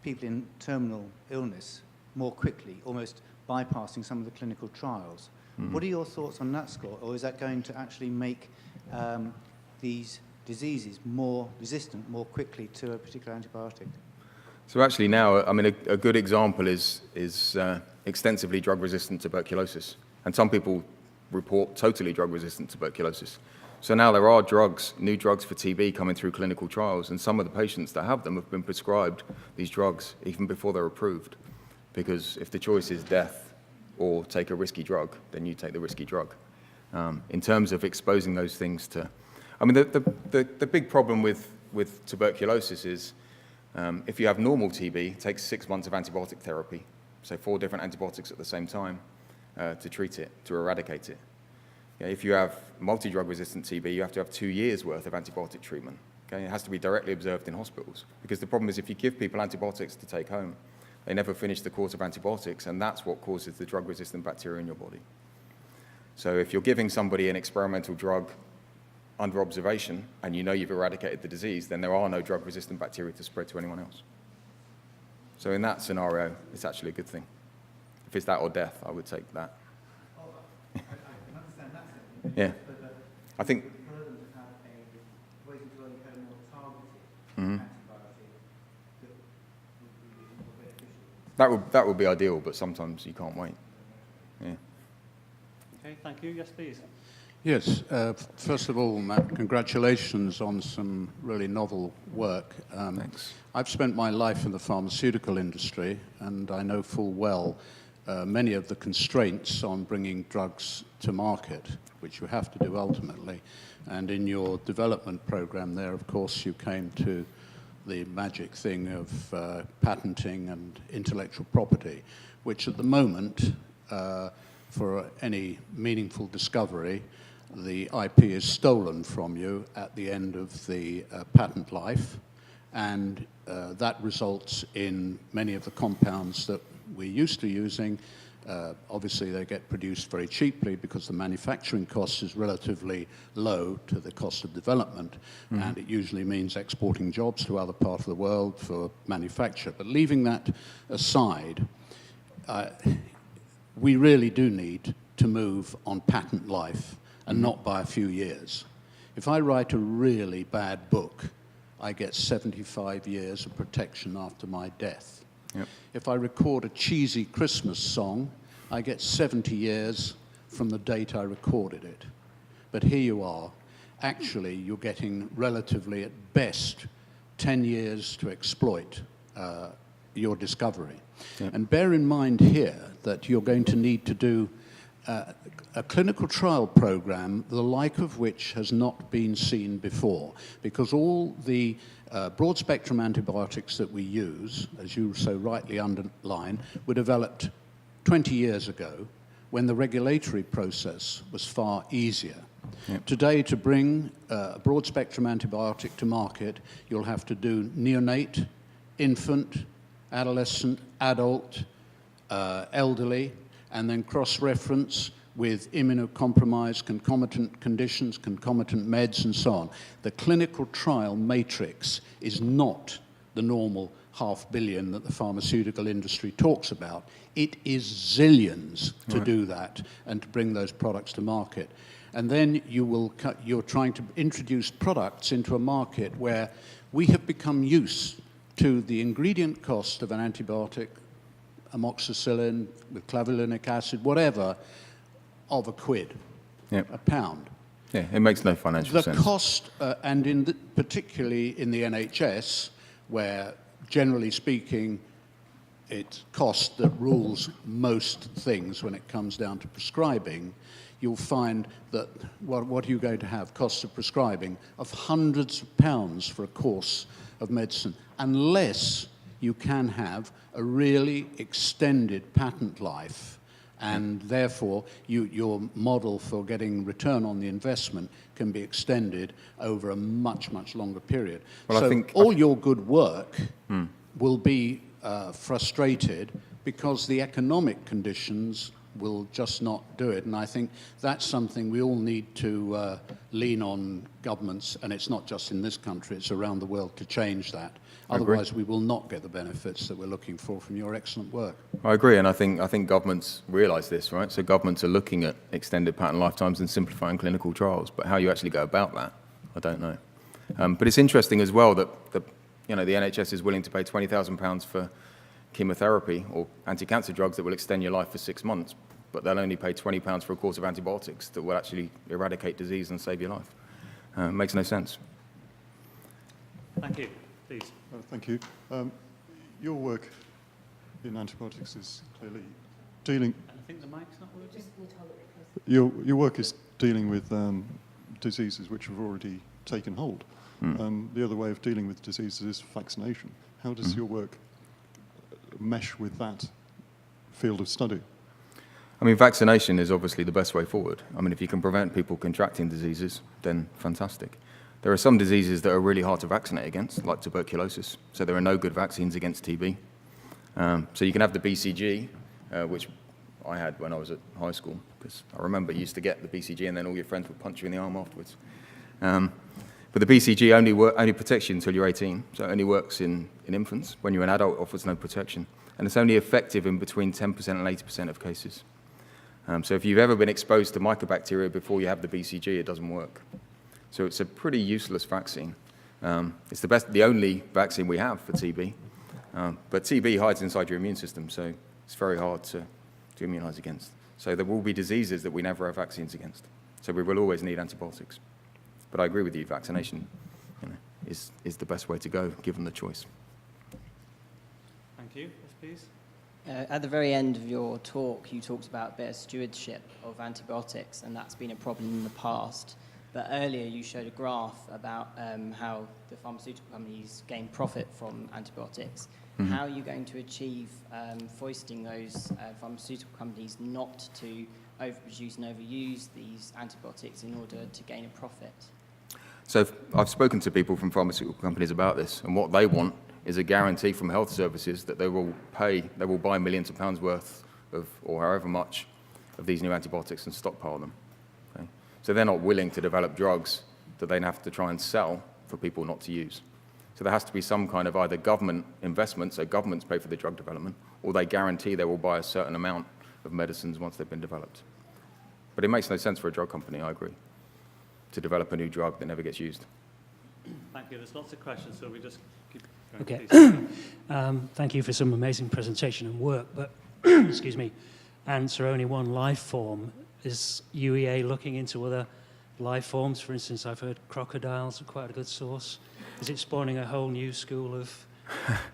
people in terminal illness more quickly, almost bypassing some of the clinical trials. Mm-hmm. What are your thoughts on that score? Or is that going to actually make these diseases more resistant more quickly to a particular antibiotic? So actually now, I mean, a good example is extensively drug-resistant tuberculosis. And some people report totally drug-resistant tuberculosis. So now there are drugs, new drugs for TB coming through clinical trials, and some of the patients that have them have been prescribed these drugs even before they're approved. Because if the choice is death or take a risky drug, then you take the risky drug. In terms of exposing those things to... I mean, the big problem with tuberculosis is if you have normal TB, it takes 6 months of antibiotic therapy, so 4 different antibiotics at the same time to treat it, to eradicate it. Yeah, if you have multi-drug resistant TB, you have to have 2 years worth of antibiotic treatment. Okay? It has to be directly observed in hospitals, because the problem is if you give people antibiotics to take home, they never finish the course of antibiotics, and that's what causes the drug-resistant bacteria in your body. So if you're giving somebody an experimental drug under observation, and you know you've eradicated the disease, then there are no drug-resistant bacteria to spread to anyone else. So in that scenario, it's actually a good thing. If it's that or death, I would take that. Oh, I can understand that certainly. Yeah. But I think... prefer them to have a, wait until you had a more targeted Mhm. antibiotic that would be more beneficial. That would be ideal, but sometimes you can't wait. Yeah. Okay, thank you. Yes, please. Yes, first of all, Matt, congratulations on some really novel work. Thanks. I've spent my life in the pharmaceutical industry, and I know full well many of the constraints on bringing drugs to market, which you have to do ultimately. And in your development program there, of course, you came to the magic thing of patenting and intellectual property, which at the moment, for any meaningful discovery, the IP is stolen from you at the end of the patent life, and that results in many of the compounds that we're used to using. Obviously, they get produced very cheaply because the manufacturing cost is relatively low to the cost of development, and it usually means exporting jobs to other parts of the world for manufacture. But leaving that aside, we really do need to move on patent life and not by a few years. If I write a really bad book, I get 75 years of protection after my death. Yep. If I record a cheesy Christmas song, I get 70 years from the date I recorded it. But here you are. Actually, you're getting relatively, at best, 10 years to exploit your discovery. Yep. And bear in mind here that you're going to need to do a clinical trial program, the like of which has not been seen before, because all the broad-spectrum antibiotics that we use, as you so rightly underline, were developed 20 years ago when the regulatory process was far easier. Yep. Today, to bring a broad-spectrum antibiotic to market, you'll have to do neonate, infant, adolescent, adult, elderly, and then cross-reference with immunocompromised, concomitant conditions, concomitant meds, and so on. The clinical trial matrix is not the normal $500 million that the pharmaceutical industry talks about. It is zillions to do that and to bring those products to market. And then you're trying to introduce products into a market where we have become used to the ingredient cost of an antibiotic, amoxicillin with clavulanic acid, whatever, of £1, Yep. £1. Yeah, it makes no financial The sense. cost, and particularly in the NHS, where generally speaking, it's cost that rules most things when it comes down to prescribing, you'll find that what are you going to have? Costs of prescribing of hundreds of pounds for a course of medicine, unless you can have a really extended patent life, and therefore your model for getting return on the investment can be extended over a much, much longer period. Well, so I think all your good work will be frustrated because the economic conditions will just not do it. And I think that's something we all need to lean on governments, and it's not just in this country, it's around the world, to change that. Otherwise, we will not get the benefits that we're looking for from your excellent work. I agree, and I think governments realise this, right? So governments are looking at extended patent lifetimes and simplifying clinical trials, but how you actually go about that, I don't know. But it's interesting as well that the NHS is willing to pay £20,000 for chemotherapy or anti-cancer drugs that will extend your life for 6 months, but they'll only pay £20 for a course of antibiotics that will actually eradicate disease and save your life. It makes no sense. Thank you. Please. Thank you. Your work in antibiotics is clearly dealing... I think the mic's not working. Your work is dealing with diseases which have already taken hold. The other way of dealing with diseases is vaccination. How does your work mesh with that field of study? I mean, vaccination is obviously the best way forward. I mean, if you can prevent people contracting diseases, then fantastic. There are some diseases that are really hard to vaccinate against, like tuberculosis. So there are no good vaccines against TB. So you can have the BCG, which I had when I was at high school, because I remember you used to get the BCG and then all your friends would punch you in the arm afterwards. But the BCG only protects you until you're 18, so it only works in infants. When you're an adult, it offers no protection. And it's only effective in between 10% and 80% of cases. So if you've ever been exposed to mycobacteria before you have the BCG, it doesn't work. So it's a pretty useless vaccine. It's the only vaccine we have for TB. But TB hides inside your immune system, so it's very hard to immunize against. So there will be diseases that we never have vaccines against. So we will always need antibiotics. But I agree with you, vaccination is the best way to go, given the choice. Thank you. Yes, please. At the very end of your talk, you talked about better stewardship of antibiotics, and that's been a problem in the past. But earlier you showed a graph about how the pharmaceutical companies gain profit from antibiotics. Mm-hmm. How are you going to achieve foisting those pharmaceutical companies not to overproduce and overuse these antibiotics in order to gain a profit? So I've spoken to people from pharmaceutical companies about this, and what they want is a guarantee from health services that they will buy millions of pounds worth of, or however much, of these new antibiotics and stockpile them. Okay? So they're not willing to develop drugs that they have to try and sell for people not to use. So there has to be some kind of either government investment, so governments pay for the drug development, or they guarantee they will buy a certain amount of medicines once they've been developed. But it makes no sense for a drug company, I agree, to develop a new drug that never gets used. Thank you. There's lots of questions, so we just keep going. Okay. Thank you for some amazing presentation and work, but, excuse me, ants are only one life form. Is UEA looking into other life forms? For instance, I've heard crocodiles are quite a good source. Is it spawning a whole new school of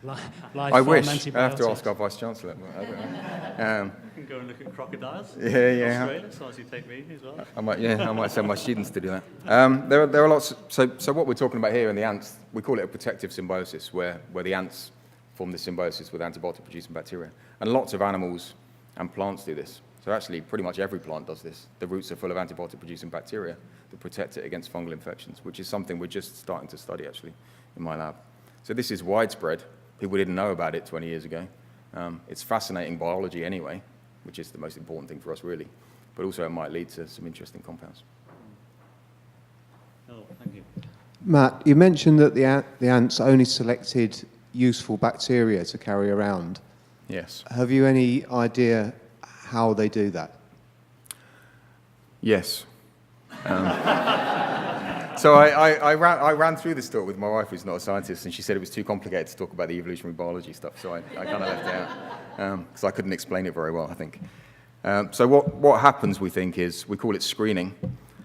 life I form wish. antibiotics? I have to ask our Vice-Chancellor. I don't know. You can go and look at crocodiles. Yeah. Australia, as long as you take me as well. I might send my students to do that. There are lots. So what we're talking about here in the ants, we call it a protective symbiosis, where the ants form this symbiosis with antibiotic-producing bacteria, and lots of animals and plants do this. So actually, pretty much every plant does this. The roots are full of antibiotic-producing bacteria that protect it against fungal infections, which is something we're just starting to study actually in my lab. So this is widespread. People didn't know about it 20 years ago. It's fascinating biology anyway, which is the most important thing for us really, but also it might lead to some interesting compounds. Oh, thank you. Matt, you mentioned that the ants only selected useful bacteria to carry around. Yes. Have you any idea how they do that? Yes. So I ran through this talk with my wife, who's not a scientist, and she said it was too complicated to talk about the evolutionary biology stuff, so I kind of left it out, because I couldn't explain it very well, I think. So what happens, we think, is we call it screening.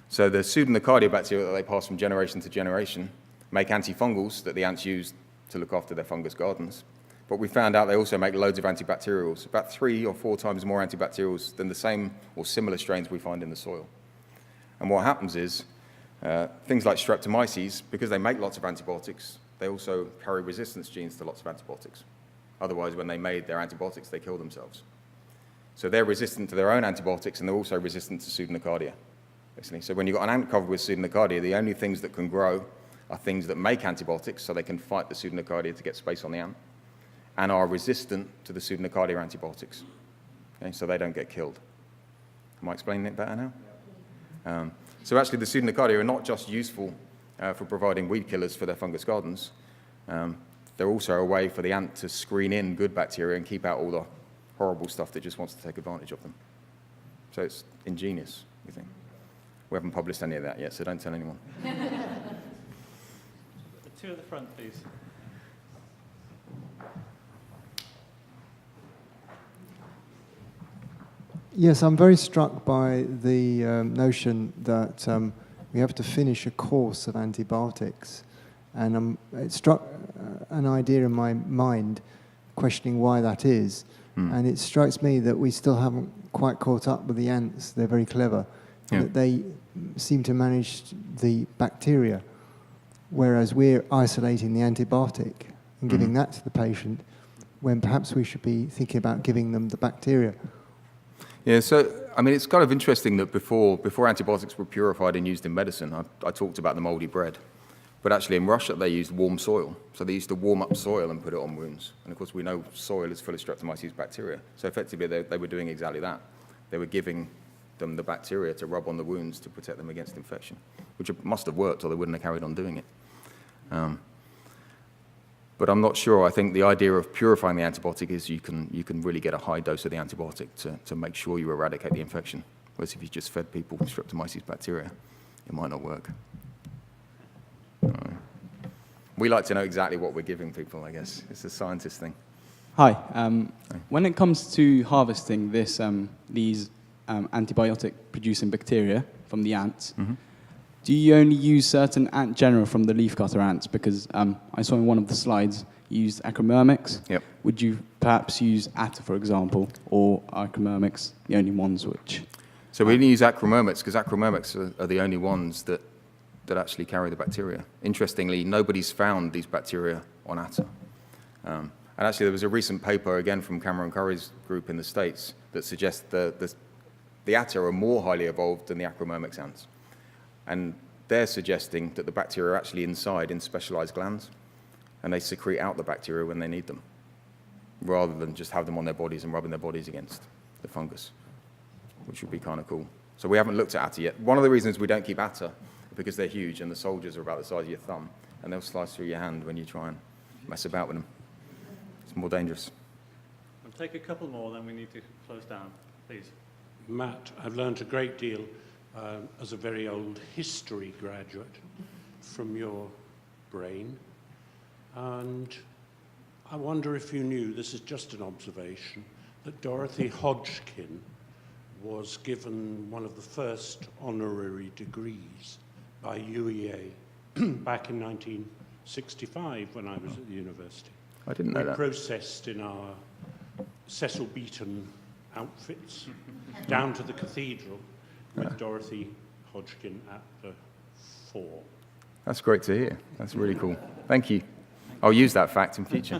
So the pseudocardiobacteria that they pass from generation to generation make antifungals that the ants use to look after their fungus gardens. but we found out they also make loads of antibacterials, about 3 or 4 times more antibacterials than the same or similar strains we find in the soil. And what happens is, things like streptomyces, because they make lots of antibiotics, they also carry resistance genes to lots of antibiotics. Otherwise, when they made their antibiotics, they kill themselves. So they're resistant to their own antibiotics, and they're also resistant to pseudonocardia, basically. So when you've got an ant covered with pseudonocardia, the only things that can grow are things that make antibiotics, so they can fight the pseudonocardia to get space on the ant, and are resistant to the pseudonocardia antibiotics. Okay, so they don't get killed. Am I explaining it better now? So actually, the pseudonocardia are not just useful for providing weed killers for their fungus gardens. They're also a way for the ant to screen in good bacteria and keep out all the horrible stuff that just wants to take advantage of them. So it's ingenious, we think. We haven't published any of that yet, so don't tell anyone. The two at the front, please. Yes, I'm very struck by the notion that we have to finish a course of antibiotics. And it struck an idea in my mind, questioning why that is. And it strikes me that we still haven't quite caught up with the ants. They're very clever. That they seem to manage the bacteria, whereas we're isolating the antibiotic and giving that to the patient, when perhaps we should be thinking about giving them the bacteria. Yeah, so, I mean, it's kind of interesting that before antibiotics were purified and used in medicine, I talked about the moldy bread. But actually in Russia, they used warm soil. So they used to warm up soil and put it on wounds. And of course, we know soil is full of streptomyces bacteria. So effectively, they were doing exactly that. They were giving them the bacteria to rub on the wounds to protect them against infection, which must have worked or they wouldn't have carried on doing it. But I'm not sure. I think the idea of purifying the antibiotic is you can really get a high dose of the antibiotic to make sure you eradicate the infection. Whereas if you just fed people with streptomyces bacteria, it might not work. We like to know exactly what we're giving people, I guess. It's a scientist thing. Hi. When it comes to harvesting these antibiotic-producing bacteria from the ants, do you only use certain ant genera from the leafcutter ants? Because I saw in one of the slides you used acromyrmex. Yep. Would you perhaps use atta, for example, or acromyrmex, the only ones which... So we only use acromyrmex because acromyrmex are the only ones that actually carry the bacteria. Interestingly, nobody's found these bacteria on atta. And actually, there was a recent paper, again, from Cameron Curry's group in the States that suggests the atta are more highly evolved than the acromyrmex ants. And they're suggesting that the bacteria are actually inside in specialized glands, and they secrete out the bacteria when they need them, rather than just have them on their bodies and rubbing their bodies against the fungus, which would be kind of cool. So we haven't looked at atta yet. One of the reasons we don't keep atta is because they're huge, and the soldiers are about the size of your thumb, and they'll slice through your hand when you try and mess about with them. It's more dangerous. We'll take a couple more, then we need to close down. Please. Matt, I've learned a great deal as a very old history graduate from your brain. And I wonder if you knew, this is just an observation, that Dorothy Hodgkin was given one of the first honorary degrees by UEA back in 1965 when I was at the university. I didn't know that. We processed in our Cecil Beaton outfits down to the cathedral with Dorothy Hodgkin at the fore. That's great to hear. That's really cool. Thank you. I'll use that fact in future.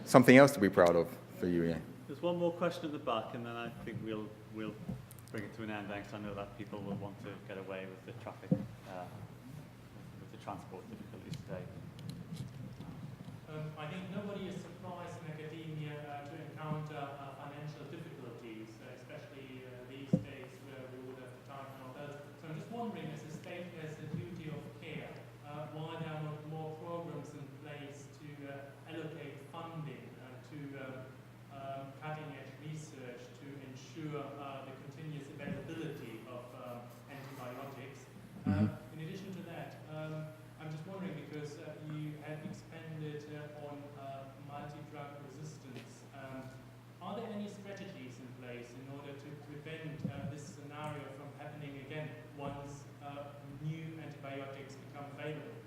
Something else to be proud of for UEA. There's one more question at the back, and then I think we'll bring it to an end, because I know that people will want to get away with the traffic, with the transport difficulties today. I think nobody is surprised in academia to encounter financial difficulties, especially these days where we would have to tighten our belts. So I'm just wondering, as a state has a duty of care, why there are not more programs in place to allocate funding to cutting-edge research to ensure the continuous availability of antibiotics. In addition to that, I'm just wondering, because you have expanded on multi-drug resistance, are there any strategies in place in order to prevent this scenario from happening again once new antibiotics become available?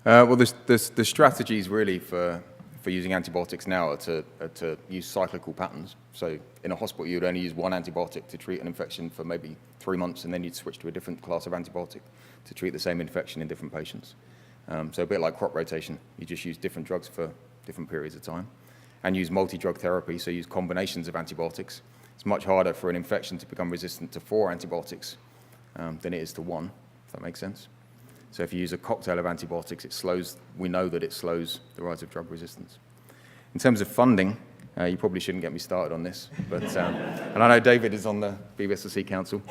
Well, the strategies really for for using antibiotics now are to use cyclical patterns. So in a hospital, you would only use one antibiotic to treat an infection for maybe 3 months, and then you'd switch to a different class of antibiotic to treat the same infection in different patients. So a bit like crop rotation, you just use different drugs for different periods of time. And use multi-drug therapy, so use combinations of antibiotics. It's much harder for an infection to become resistant to 4 antibiotics than it is to 1, if that makes sense. So if you use a cocktail of antibiotics, we know that it slows the rise of drug resistance. In terms of funding, you probably shouldn't get me started on this, but, and I know David is on the BBSSC Council.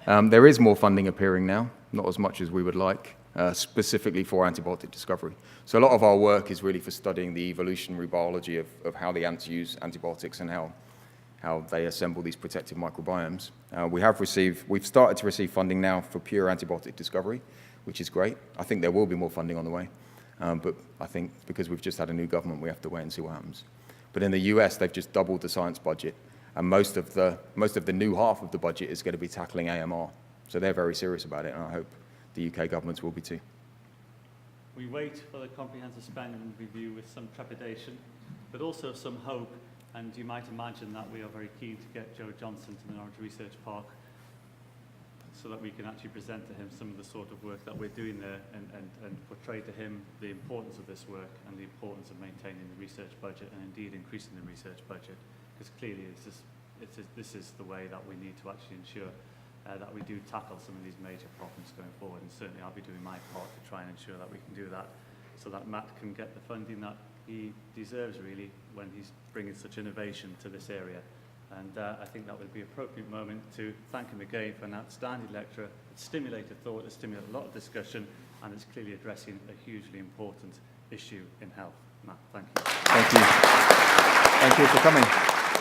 There is more funding appearing now, not as much as we would like, specifically for antibiotic discovery. So a lot of our work is really for studying the evolutionary biology of how the ants use antibiotics and how they assemble these protective microbiomes. We've started to receive funding now for pure antibiotic discovery, which is great. I think there will be more funding on the way, but I think because we've just had a new government, we have to wait and see what happens. But in the US, they've just doubled the science budget, and most of the new half of the budget is going to be tackling AMR. So they're very serious about it, and I hope the UK governments will be too. We wait for the comprehensive spending review with some trepidation, but also some hope. And you might imagine that we are very keen to get Joe Johnson to the Norwich Research Park so that we can actually present to him some of the sort of work that we're doing there and portray to him the importance of this work and the importance of maintaining the research budget and indeed increasing the research budget, because clearly this is the way that we need to actually ensure that we do tackle some of these major problems going forward. And certainly I'll be doing my part to try and ensure that we can do that so that Matt can get the funding that he deserves really when he's bringing such innovation to this area. And I think that would be an appropriate moment to thank him again for an outstanding lecture. It stimulated thought, it stimulated a lot of discussion, and it's clearly addressing a hugely important issue in health. Matt, thank you. Thank you. Thank you for coming.